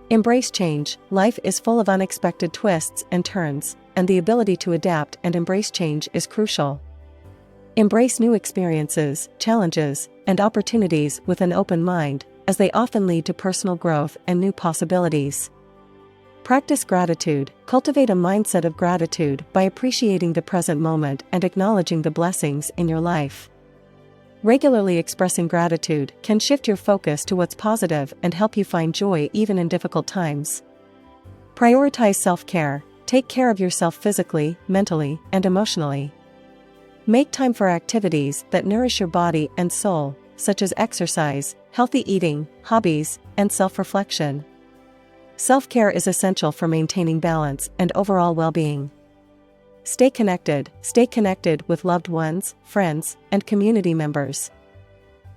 Embrace change. Life is full of unexpected twists and turns, and the ability to adapt and embrace change is crucial. Embrace new experiences, challenges, and opportunities with an open mind, as they often lead to personal growth and new possibilities. Practice gratitude. Cultivate a mindset of gratitude by appreciating the present moment and acknowledging the blessings in your life. Regularly expressing gratitude can shift your focus to what's positive and help you find joy even in difficult times. Prioritize self-care. Take care of yourself physically, mentally, and emotionally. Make time for activities that nourish your body and soul, such as exercise, healthy eating, hobbies, and self-reflection. Self-care is essential for maintaining balance and overall well-being. Stay connected. Stay connected with loved ones, friends, and community members.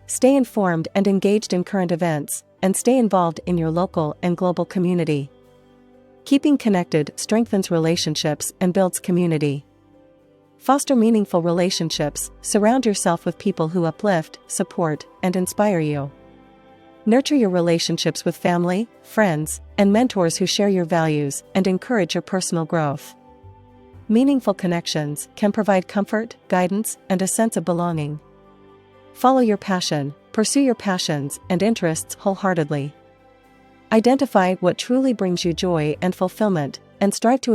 Stay informed and engaged in current events, and stay involved in your local and global community. Keeping connected strengthens relationships and builds community. Foster meaningful relationships. Surround yourself with people who uplift, support, and inspire you. Nurture your relationships with family, friends, and mentors who share your values and encourage your personal growth. Meaningful connections can provide comfort, guidance, and a sense of belonging. Follow your passion. Pursue your passions and interests wholeheartedly. Identify what truly brings you joy and fulfillment, and strive to